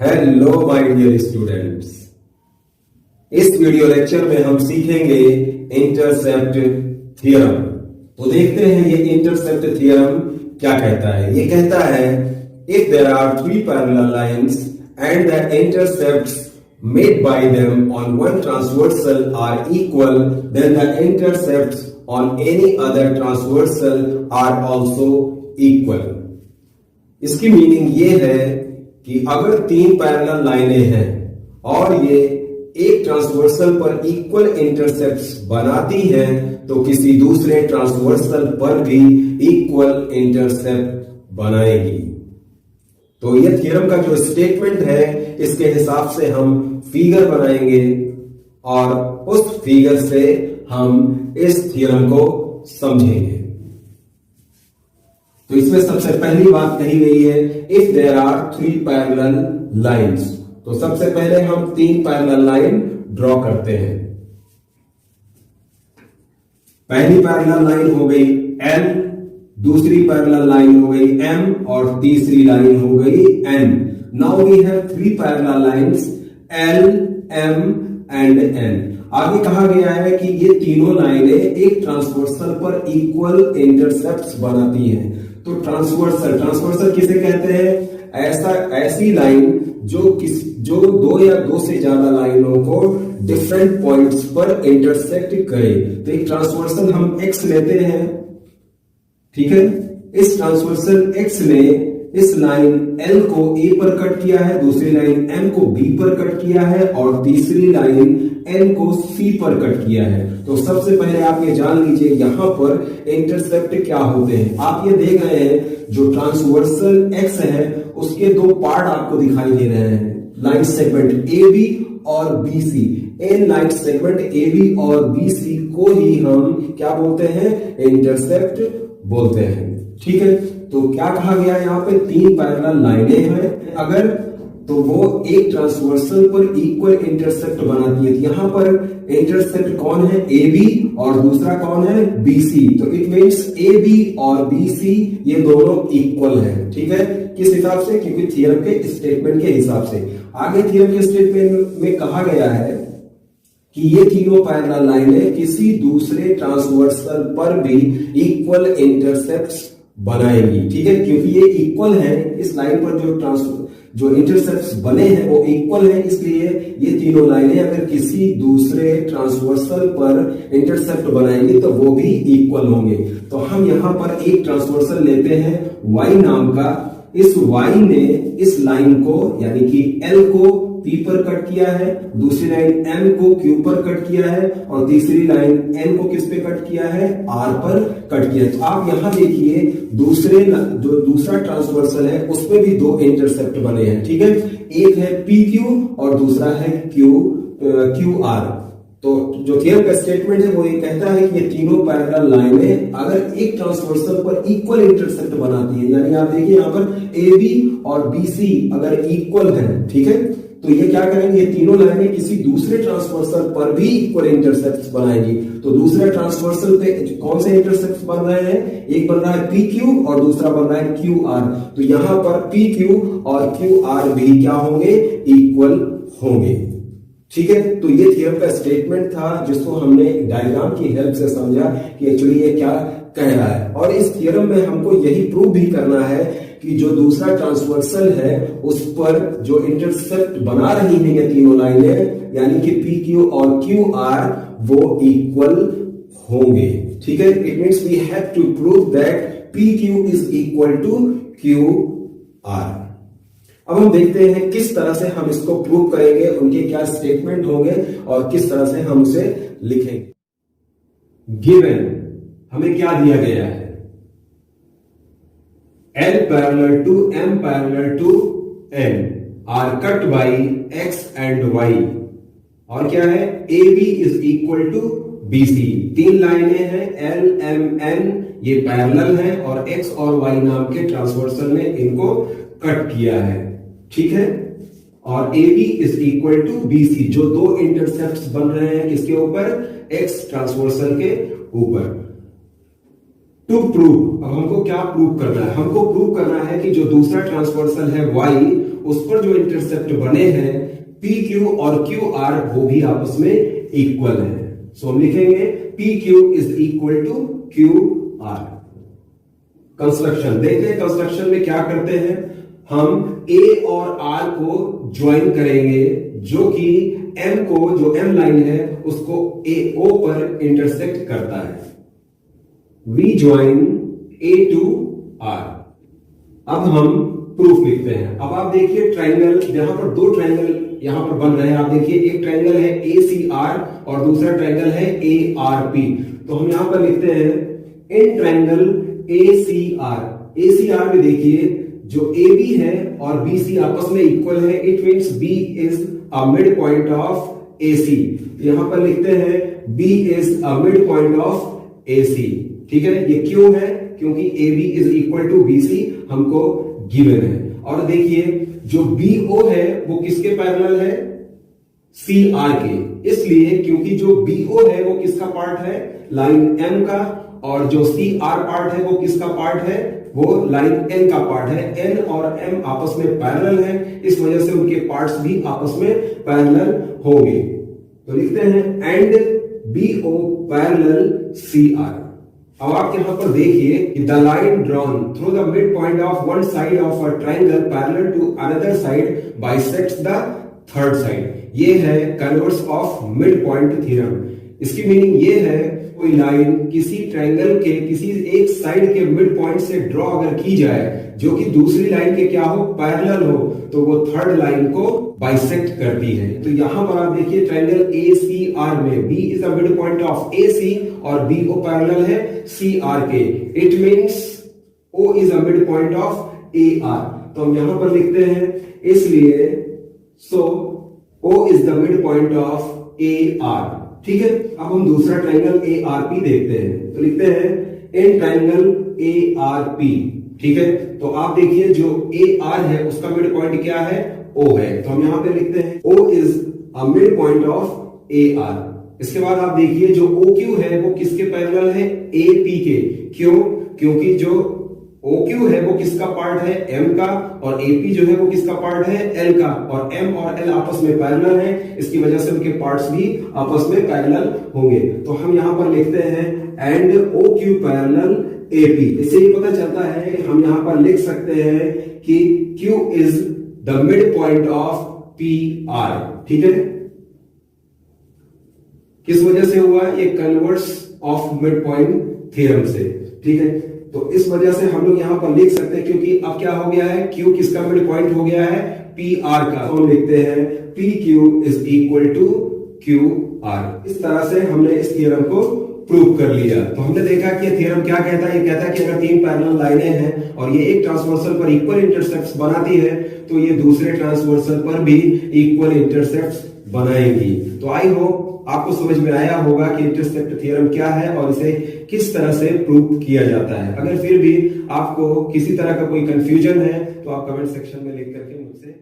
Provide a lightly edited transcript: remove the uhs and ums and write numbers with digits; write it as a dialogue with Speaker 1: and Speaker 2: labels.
Speaker 1: Hello my dear students. इस video lecture में हम सीखेंगे इंटरसेप्ट थ्योरम। तो देखते हैं ये इंटरसेप्ट थ्योरम क्या कहता है। ये कहता है if there are three parallel lines and the intercepts made by them on one transversal are equal, then the intercepts on any other transversal are also equal। इसकी मीनिंग ये है कि अगर तीन पैरेलल लाइनें हैं और ये एक ट्रांसवर्सल पर इक्वल इंटरसेप्ट्स बनाती हैं तो किसी दूसरे ट्रांसवर्सल पर भी इक्वल इंटरसेप्ट बनाएगी। तो ये थ्योरम का जो स्टेटमेंट है इसके हिसाब से हम फिगर बनाएंगे और उस फिगर से हम इस थ्योरम को समझेंगे। तो इसमें सबसे पहली बात कही गई है if there are three parallel lines. तो सबसे पहले हम तीन पैरेलल लाइन ड्रॉ करते हैं। पहली पैरेलल लाइन हो गई L, दूसरी पैरेलल लाइन हो गई M और तीसरी लाइन हो गई N। Now we have three parallel lines L, M and N। आगे कहा गया है कि ये तीनों लाइनें एक ट्रांसवर्सल पर इक्वल इंटरसेप्ट्स बनाती हैं। तो ट्रांसवर्सल किसे कहते हैं? ऐसी लाइन जो दो या दो से ज्यादा लाइनों को डिफरेंट पॉइंट्स पर इंटरसेक्ट करे। तो एक ट्रांसवर्सल हम X लेते हैं, ठीक है। इस ट्रांसवर्सल X ने इस लाइन L को A पर कट किया है, दूसरी लाइन M को B पर कट किया है और तीसरी लाइन N को C पर कट किया है। तो सबसे पहले आप ये जान लीजिए यहां पर इंटरसेप्ट क्या होते हैं। आप ये देख रहे हैं जो ट्रांसवर्सल X है उसके दो पार्ट आपको दिखाई दे रहे हैं, लाइन सेगमेंट AB और BC। In line segment AB और BC को ही हम क्या बोलते हैं? इंटरसेप्ट बोलते हैं, ठीक है। तो क्या कहा गया यहाँ पे? तीन पैरेलल लाइनें हैं अगर तो वो एक ट्रांसवर्सल पर इक्वल इंटरसेप्ट बनाती है। यहां पर इंटरसेप्ट कौन है? AB और दूसरा कौन है? BC। तो इट मींस AB और BC ये दोनों इक्वल है, ठीक है। किस हिसाब से? क्योंकि थ्योरम के स्टेटमेंट के हिसाब से। आगे थ्योरम के स्टेटमेंट में कहा गया है कि ये तीनों पैरेलल लाइनें किसी दूसरे ट्रांसवर्सल पर भी इक्वल इंटरसेप्ट्स बनाएंगी, ठीक है। क्योंकि ये इक्वल है, इस लाइन पर जो इंटरसेप्ट्स बने हैं वो इक्वल है, इसलिए ये तीनों लाइनें अगर किसी दूसरे ट्रांसवर्सल पर इंटरसेप्ट बनाएंगी तो वो भी इक्वल होंगे। तो हम यहां पर एक ट्रांसवर्सल लेते हैं Y नाम का। इस Y ने इस लाइन को यानी कि L को P पर कट किया है, दूसरी लाइन M को Q पर कट किया है और तीसरी लाइन N को किस पे कट किया है? R पर कट किया है। तो आप यहां देखिए जो दूसरा ट्रांसवर्सल है उसमें भी दो इंटरसेप्ट बने हैं, ठीक है। एक है PQ और दूसरा है QR। तो जो थ्योरम का स्टेटमेंट है वो ये कहता है कि ये तीनों पैरेलल लाइनें अगर एक ट्रांसवर्सल पर इक्वल इंटरसेप्ट बनाती है, यानी आप देखिए यहां पर AB और BC अगर इक्वल है, ठीक है, तो ये क्या करेंगे? ये तीनों लाइनें किसी दूसरे ट्रांसवर्सल पर भी इक्वल इंटरसेप्ट्स बनाएंगी। तो दूसरे ट्रांसवर्सल पे कौन से इंटरसेप्ट्स बन रहे हैं? एक बन रहा है PQ और दूसरा बन रहा है QR। तो यहां पर PQ और QR भी क्या होंगे? इक्वल होंगे, ठीक है। तो ये थ्योरम का स्टेटमेंट था जिसको हमने डायग्राम की हेल्प से समझा कि एक्चुअली ये क्या कह रहा है। और इस थ्योरम में हमको यही प्रूव भी करना है कि जो दूसरा ट्रांसवर्सल है उस पर जो इंटरसेप्ट बना रही है ये तीनों लाइनें यानी कि PQ और QR वो इक्वल होंगे, ठीक है। It means we have to prove that PQ is equal to QR। अब हम देखते हैं किस तरह से हम इसको प्रूव करेंगे, उनके क्या स्टेटमेंट होंगे और किस तरह से हम उसे लिखेंगे। गिवन हमें क्या दिया गया है? L parallel to M parallel to N are cut by X and Y। और क्या है? AB is equal to BC। तीन लाइनें हैं L, M, N, ये पैरेलल हैं और X और Y नाम के ट्रांसवर्सल ने इनको कट किया है, ठीक है। और AB is equal to BC, जो दो इंटरसेप्ट्स बन रहे हैं किसके ऊपर? X ट्रांसवर्सल के ऊपर। टू प्रूव, अब हमको क्या प्रूव करना है? हमको प्रूव करना है कि जो दूसरा ट्रांसवर्सल है y, उस पर जो इंटरसेप्ट बने हैं PQ और QR वो भी आपस में इक्वल है। सो हम लिखेंगे PQ is equal to QR। Construction देखें, कंस्ट्रक्शन में क्या करते हैं हम A और R को ज्वाइन करेंगे, जो कि M को, जो M लाइन है उसको O पर इंटरसेक्ट करता है। We join A to R। अब हम प्रूफ लिखते हैं। अब आप देखिए ट्रायंगल, यहां पर दो ट्रायंगल यहां पर बन रहे हैं। आप देखिए एक ट्रायंगल है ACR और दूसरा ट्रायंगल है ARP। तो हम यहां पर लिखते हैं इन ट्रायंगल ACR में देखिए जो AB है और BC आपस में इक्वल है, it means B is a mid point of AC। यहां पर लिखते हैं B is a mid point of AC। ठीक है, ये क्यों है? क्योंकि AB is equal to BC हमको गिवन है। और देखिए जो BO है वो किसके पैरेलल है? CR के। इसलिए क्योंकि जो BO है वो किसका पार्ट है? लाइन M का, और जो CR पार्ट है वो किसका पार्ट है? वो लाइन N का पार्ट है। N और M आपस में पैरेलल है, इस वजह से उनके पार्ट्स भी आपस में पैरेलल होंगे। तो लिखते हैं एंड BO पैरेलल CR। अब आप यहां पर देखिए कि the line drawn through the mid point of one side of a triangle parallel to another side bisects the third side. ये है converse of mid point theorem. इसकी मीनिंग ये है कोई लाइन किसी ट्रायंगल के किसी एक साइड के मिड पॉइंट से ड्रॉ अगर की जाए जो कि दूसरी लाइन के क्या हो? पैरेलल हो, तो वो थर्ड लाइन को बाइसेक्ट करती है। तो यहां पर आप देखिए ट्रायंगल ACR में B is the mid point of AC और BO पैरेलल है CR के। It means O is a mid point of AR। तो हम यहां पर लिखते हैं इसलिए सो O is the mid point of AR। ठीक है, अब हम दूसरा ट्रायंगल ARP देखते हैं। तो लिखते हैं इन ट्रायंगल ARP। ठीक है, तो आप देखिए जो AR है उसका मिड पॉइंट क्या है? O है। तो हम यहां पे लिखते हैं O is a mid point of AR। इसके बाद आप देखिए जो OQ है वो किसके पैरेलल है? AP के। क्यों? क्योंकि जो OQ है वो किसका पार्ट है? M का, और AP जो है वो किसका पार्ट है? L का, और M और L आपस में पैरेलल है, इसकी वजह से उनके पार्ट्स भी आपस में पैरेलल होंगे। तो हम यहां पर लिखते हैं एंड OQ पैरेलल AP। इससे ही पता चलता है कि हम यहां पर लिख सकते हैं कि Q is the mid point of PR। ठीक है, किस वजह से हुआ? ये converse of mid point theorem से। ठीक है, तो इस वजह से हम लोग यहां पर लिख सकते हैं, क्योंकि अब क्या हो गया है? Q किसका मिड पॉइंट हो गया है? PR का। तो हम लिखते हैं PQ is equal to QR। इस तरह से हमने इस थ्योरम को प्रूव कर लिया। तो हमने देखा कि ये थ्योरम क्या कहता है? ये कहता है कि अगर तीन पैरेलल लाइनें हैं और ये एक ट्रांसवर्सल पर इक्वल इंटरसेप्ट्स बनाती है तो ये दूसरे ट्रांसवर्सल पर भी इक्वल इंटरसेप्ट्स बनाएंगी। तो आई होप आपको समझ में आया होगा कि इंटरसेप्ट थ्योरम क्या है और इसे किस तरह से प्रूव किया जाता है। अगर फिर भी आपको किसी तरह का कोई कंफ्यूजन है तो आप कमेंट सेक्शन में लिख करके मुझसे